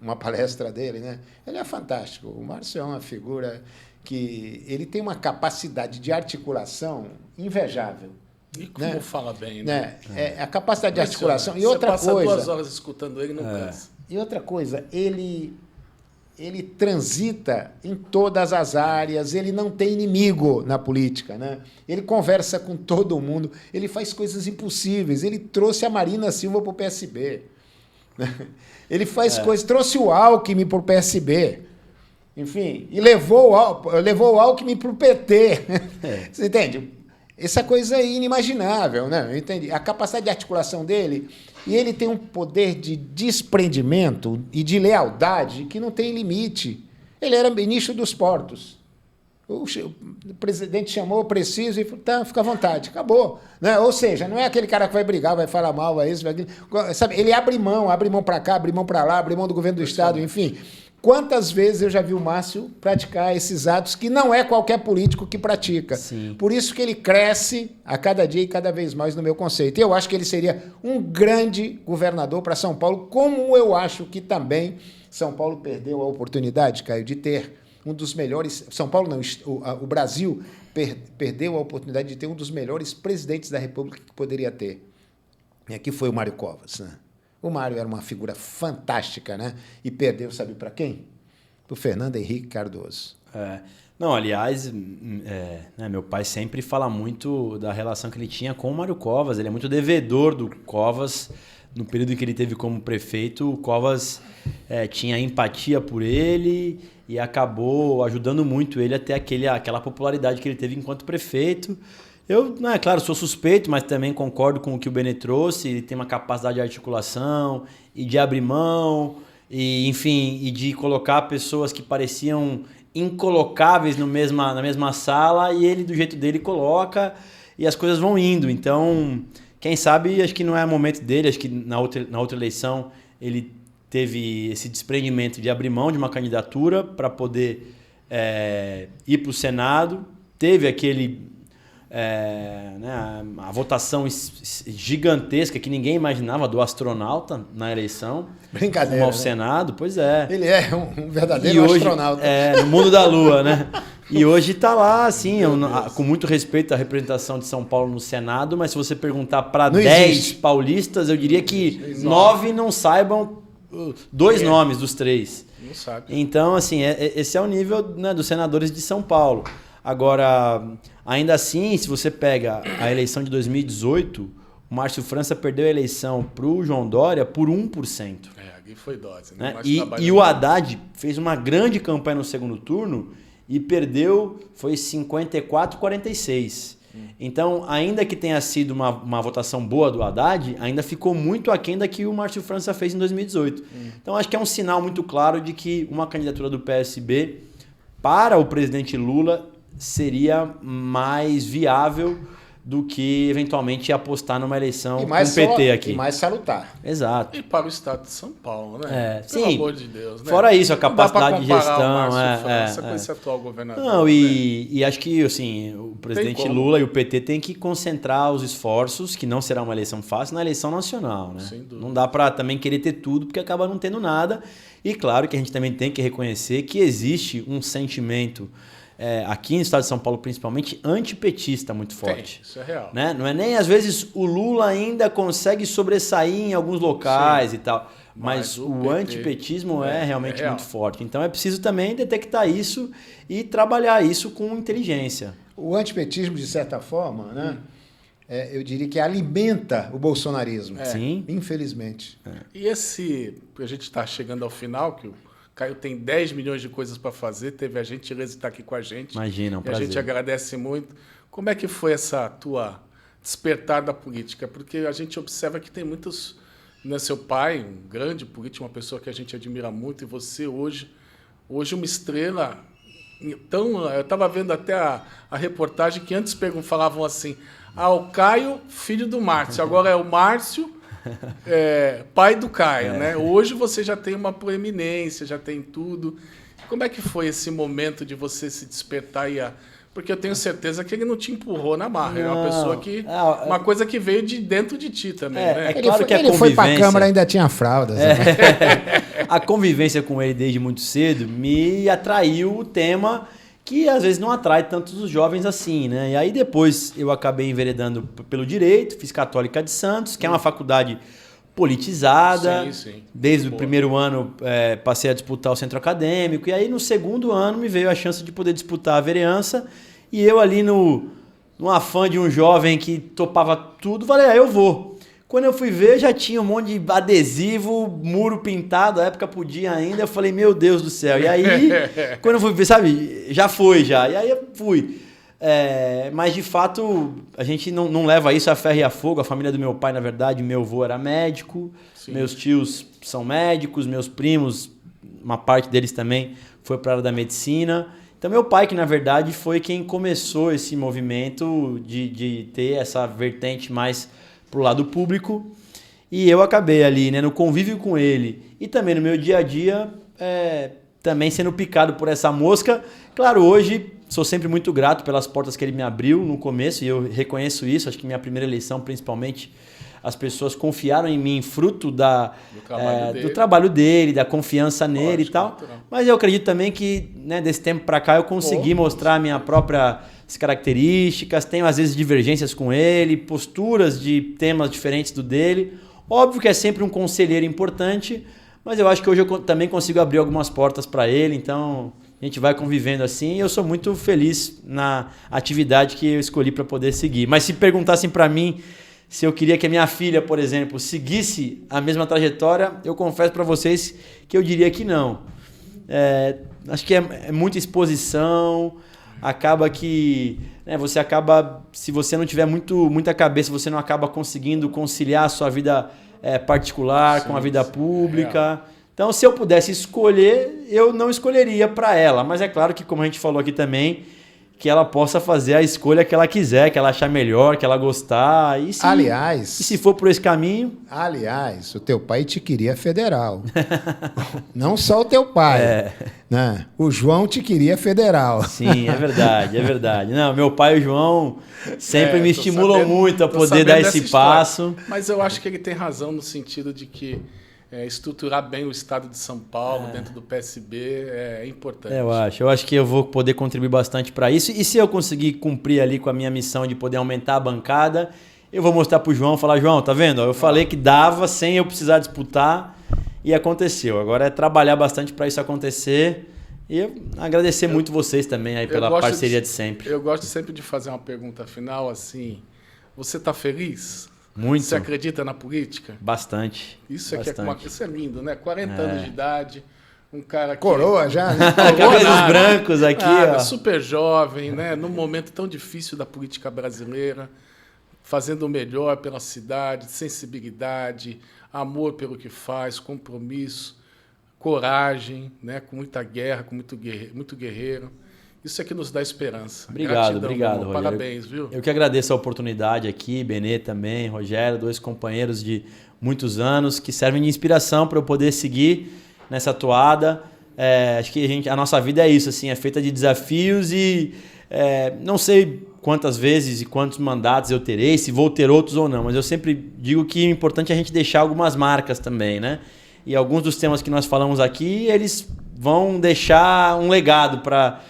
uma palestra dele, né? Ele é fantástico. O Márcio é uma figura que... Ele tem uma capacidade de articulação invejável. E como né? Fala bem, né? A capacidade de articulação. E outra coisa... Você passa 2 horas escutando ele, não cansa. E outra coisa, ele transita em todas as áreas, ele não tem inimigo na política, né? Ele conversa com todo mundo, ele faz coisas impossíveis. Ele trouxe a Marina Silva para o PSB. Né? Ele faz coisas... Trouxe o Alckmin para o PSB. Enfim, e levou o Alckmin para o PT. Você entende? Essa coisa é inimaginável, né? Entende? A capacidade de articulação dele, e ele tem um poder de desprendimento e de lealdade que não tem limite. Ele era ministro dos portos. O presidente chamou, preciso, e falou, tá, fica à vontade, acabou. Né? Ou seja, não é aquele cara que vai brigar, vai falar mal, vai isso, vai aquilo. Sabe, ele abre mão para cá, abre mão para lá, abre mão do governo do Estado, enfim... Quantas vezes eu já vi o Márcio praticar esses atos que não é qualquer político que pratica. Sim. Por isso que ele cresce a cada dia e cada vez mais no meu conceito. Eu acho que ele seria um grande governador para São Paulo, como eu acho que também São Paulo perdeu a oportunidade, Caio, de ter um dos melhores... São Paulo não, o Brasil perdeu a oportunidade de ter um dos melhores presidentes da República que poderia ter. Que foi o Mário Covas, né? O Mário era uma figura fantástica, né? E perdeu, sabe para quem? Para o Fernando Henrique Cardoso. Não, aliás, meu pai sempre fala muito da relação que ele tinha com o Mário Covas. Ele é muito devedor do Covas. No período que ele teve como prefeito, o Covas tinha empatia por ele e acabou ajudando muito ele a ter aquela popularidade que ele teve enquanto prefeito. Eu, claro, sou suspeito, mas também concordo com o que o Benê trouxe. Ele tem uma capacidade de articulação e de abrir mão, e de colocar pessoas que pareciam incolocáveis na mesma sala, e ele, do jeito dele, coloca, e as coisas vão indo. Então, quem sabe, acho que não é momento dele. Acho que na outra eleição ele teve esse desprendimento de abrir mão de uma candidatura para poder ir para o Senado. Teve a votação gigantesca que ninguém imaginava do astronauta na eleição. Brincadeira. Ao Senado, pois é. Ele é um verdadeiro astronauta. No mundo da Lua, né? E hoje está lá, assim, com muito respeito à representação de São Paulo no Senado, mas se você perguntar para 10 paulistas, eu diria que 9 não saibam 2 nomes dos 3. Não sabe. Então, assim, esse é o nível, né, dos senadores de São Paulo. Agora, ainda assim, se você pega a eleição de 2018, o Márcio França perdeu a eleição para o João Dória por 1%. Ali foi dose, né? E o Haddad fez uma grande campanha no segundo turno e perdeu, foi 54-46. Então, ainda que tenha sido uma votação boa do Haddad, ainda ficou muito aquém da que o Márcio França fez em 2018. Então, acho que é um sinal muito claro de que uma candidatura do PSB para o presidente Lula seria mais viável do que eventualmente apostar numa eleição com o PT aqui. E mais salutar. Exato. E para o estado de São Paulo, né? Pelo sim. amor de Deus, né? Fora isso, a capacidade de gestão. Com esse atual governador. Não, e acho que assim, o presidente Lula e o PT têm que concentrar os esforços, que não será uma eleição fácil, na eleição nacional. Né? Sem dúvida. Não dá para também querer ter tudo, porque acaba não tendo nada. E claro que a gente também tem que reconhecer que existe um sentimento aqui no estado de São Paulo, principalmente, antipetista muito forte. Isso é real. Né? Não é nem, às vezes, o Lula ainda consegue sobressair em alguns locais e tal, mas o antipetismo é realmente muito forte. Então é preciso também detectar isso e trabalhar isso com inteligência. O antipetismo, de certa forma, né? Eu diria que alimenta o bolsonarismo. Sim. Infelizmente. E a gente está chegando ao final, que o Caio tem 10 milhões de coisas para fazer, teve a gentileza de estar aqui com a gente. Imagina, um prazer. A gente agradece muito. Como é que foi essa tua despertar da política? Porque a gente observa que tem muitos... Né, seu pai, um grande político, uma pessoa que a gente admira muito, e você hoje uma estrela... Então, eu estava vendo até a reportagem que antes falavam assim, o Caio, filho do Márcio, agora é o Márcio... pai do Caio, né? Hoje você já tem uma proeminência, já tem tudo. Como é que foi esse momento de você se despertar porque eu tenho certeza que ele não te empurrou na marra. É uma pessoa que... uma coisa que veio de dentro de ti também, né? Claro que ele foi pra Câmara e ainda tinha fraldas. Né? A convivência com ele desde muito cedo me atraiu o tema que às vezes não atrai tantos os jovens assim, né? E aí depois eu acabei enveredando pelo direito, fiz Católica de Santos, que é uma faculdade politizada. Sim. Desde o primeiro ano passei a disputar o centro acadêmico, e aí no segundo ano me veio a chance de poder disputar a vereança, e eu ali no afã de um jovem que topava tudo, falei, eu vou. Quando eu fui ver, já tinha um monte de adesivo, muro pintado, na época podia ainda, eu falei, meu Deus do céu. E aí, quando eu fui ver, sabe, já foi já. E aí eu fui. Mas, de fato, a gente não leva isso a ferro e a fogo. A família do meu pai, na verdade, meu avô era médico, meus tios são médicos, meus primos, uma parte deles também foi para a área da medicina. Então, meu pai, que na verdade foi quem começou esse movimento de ter essa vertente mais pro lado público, e eu acabei ali, né, no convívio com ele e também no meu dia a dia, também sendo picado por essa mosca. Claro, hoje sou sempre muito grato pelas portas que ele me abriu no começo, e eu reconheço isso. Acho que minha primeira eleição, principalmente, as pessoas confiaram em mim, fruto do trabalho dele, da confiança nele e tal. Natural. Mas eu acredito também que, né, desse tempo para cá eu consegui mostrar a minha própria características, tenho às vezes divergências com ele, posturas de temas diferentes do dele. Óbvio que é sempre um conselheiro importante, mas eu acho que hoje eu também consigo abrir algumas portas para ele, então a gente vai convivendo assim, e eu sou muito feliz na atividade que eu escolhi para poder seguir. Mas se perguntassem para mim se eu queria que a minha filha, por exemplo, seguisse a mesma trajetória, eu confesso para vocês que eu diria que não. Acho que é muita exposição, acaba que, né, você acaba, se você não tiver muita cabeça, você não acaba conseguindo conciliar a sua vida particular com a vida pública. Então, se eu pudesse escolher, eu não escolheria para ela. Mas é claro que, como a gente falou aqui também, que ela possa fazer a escolha que ela quiser, que ela achar melhor, que ela gostar. E se for por esse caminho... Aliás, o teu pai te queria federal. Não só o teu pai. Né? O João te queria federal. Sim, é verdade. Não, meu pai e o João sempre me estimulam muito a poder dar esse passo. Mas eu acho que ele tem razão no sentido de que estruturar bem o estado de São Paulo dentro do PSB é importante. Eu acho que eu vou poder contribuir bastante para isso. E se eu conseguir cumprir ali com a minha missão de poder aumentar a bancada, eu vou mostrar pro João, falar, João, tá vendo? Eu falei que dava sem eu precisar disputar e aconteceu. Agora é trabalhar bastante para isso acontecer e agradecer muito vocês também aí pela parceria de sempre. Eu gosto sempre de fazer uma pergunta final assim, você tá feliz? Muito. Você acredita na política? Bastante. Isso aqui bastante. isso é lindo, né? 40 anos de idade, um cara que... Coroa já, né? Cabelos brancos aqui, ó. Super jovem, né? Num momento tão difícil da política brasileira, fazendo o melhor pela cidade, sensibilidade, amor pelo que faz, compromisso, coragem, né? Com muita guerra, com muito guerreiro. Isso é que nos dá esperança. Obrigado, Rogério. Parabéns, viu? Eu que agradeço a oportunidade aqui, Benê também, Rogério, 2 companheiros de muitos anos que servem de inspiração para eu poder seguir nessa toada. Acho que a nossa vida é isso, assim, é feita de desafios e não sei quantas vezes e quantos mandatos eu terei, se vou ter outros ou não, mas eu sempre digo que o importante é a gente deixar algumas marcas também, né? E alguns dos temas que nós falamos aqui, eles vão deixar um legado para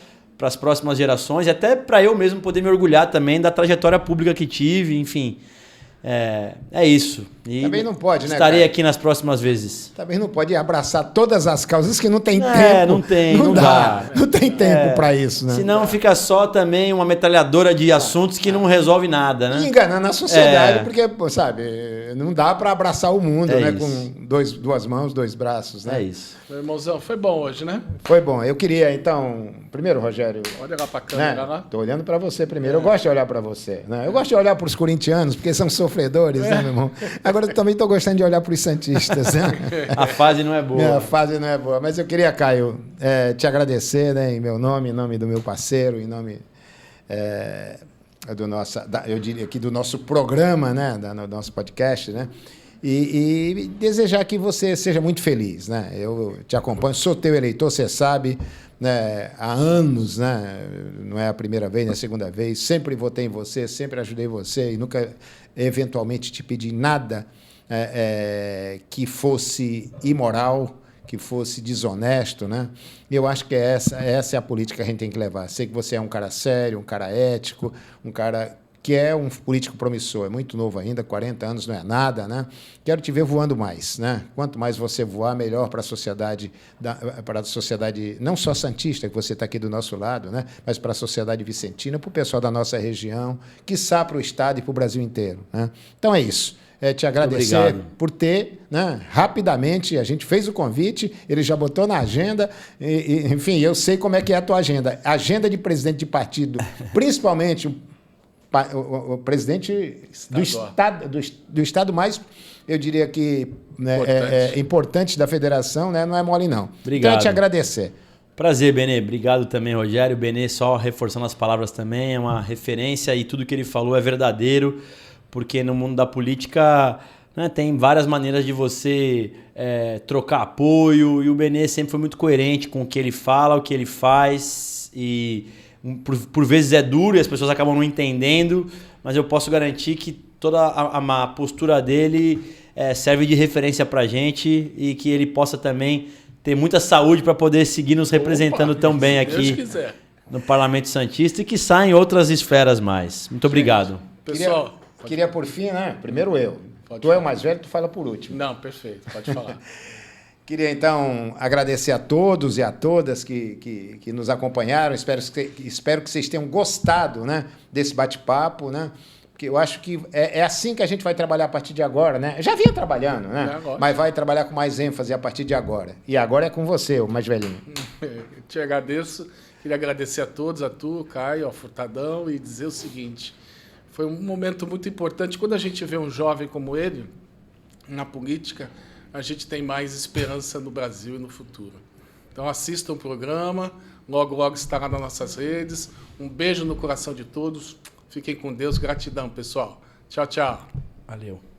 as próximas gerações e até para eu mesmo poder me orgulhar também da trajetória pública que tive, enfim. É isso. E também não pode, né? Estarei aqui nas próximas vezes. Também não pode abraçar todas as causas que não tem tempo. Não dá. Não tem tempo para isso, né? Senão fica só também uma metralhadora de assuntos que não resolve nada, né? E enganando a sociedade, porque, sabe, não dá para abraçar o mundo, né? Isso. Com duas mãos, 2 braços, né? É isso. Meu irmãozão, foi bom hoje, né? Foi bom. Eu queria, então, primeiro, Rogério... Olha lá pra câmera, né? Tô olhando para você primeiro. Eu gosto de olhar para você, né? Eu gosto de olhar para os corintianos, porque são sofredores, né, meu irmão? Agora eu também tô gostando de olhar para os santistas, né? A fase não é boa. A fase não é boa. Mas eu queria, Caio, te agradecer, né, em meu nome, em nome do meu parceiro, em nome eu diria aqui do nosso programa, né, do nosso podcast, né? E desejar que você seja muito feliz, né? Eu te acompanho, sou teu eleitor, você sabe, né, há anos, né? Não é a primeira vez, nem a segunda vez. Sempre votei em você, sempre ajudei você e nunca, eventualmente, te pedi nada que fosse imoral, que fosse desonesto, né? E eu acho que essa é a política que a gente tem que levar. Sei que você é um cara sério, um cara ético, um cara que é um político promissor, é muito novo ainda, 40 anos não é nada, né? Quero te ver voando mais, né? Quanto mais você voar, melhor para a sociedade, não só santista, que você está aqui do nosso lado, né? Mas para a sociedade vicentina, para o pessoal da nossa região, quiçá para o Estado e para o Brasil inteiro, né? Então é isso. Te agradecer por ter, né, rapidamente, a gente fez o convite, ele já botou na agenda, enfim, eu sei como é que é a tua agenda. Agenda de presidente de partido, principalmente o presidente do estado mais, eu diria que, né, importante da federação, né, não é mole não. Obrigado. Então, te agradecer. Prazer, Benê. Obrigado também, Rogério. Benê, só reforçando as palavras também, é uma referência e tudo que ele falou é verdadeiro, porque no mundo da política, né, tem várias maneiras de você trocar apoio e o Benê sempre foi muito coerente com o que ele fala, o que ele faz e por vezes é duro e as pessoas acabam não entendendo, mas eu posso garantir que toda a postura dele serve de referência pra gente e que ele possa também ter muita saúde para poder seguir nos representando tão bem aqui no Parlamento Santista e que saia em outras esferas mais. Muito obrigado. Pessoal, queria por fim, né? Primeiro eu. Tu é o mais velho, tu fala por último. Não, perfeito, pode falar. Queria, então, agradecer a todos e a todas que nos acompanharam. Espero que vocês tenham gostado, né, desse bate-papo, né? Porque eu acho que é assim que a gente vai trabalhar a partir de agora, né? Já vinha trabalhando, né? Mas vai trabalhar com mais ênfase a partir de agora. E agora é com você, o mais velhinho. Te agradeço. Queria agradecer a todos, a tu, Caio, ao Furtadão, e dizer o seguinte: foi um momento muito importante. Quando a gente vê um jovem como ele na política, a gente tem mais esperança no Brasil e no futuro. Então assistam o programa, logo, logo estará nas nossas redes. Um beijo no coração de todos. Fiquem com Deus. Gratidão, pessoal. Tchau, tchau. Valeu.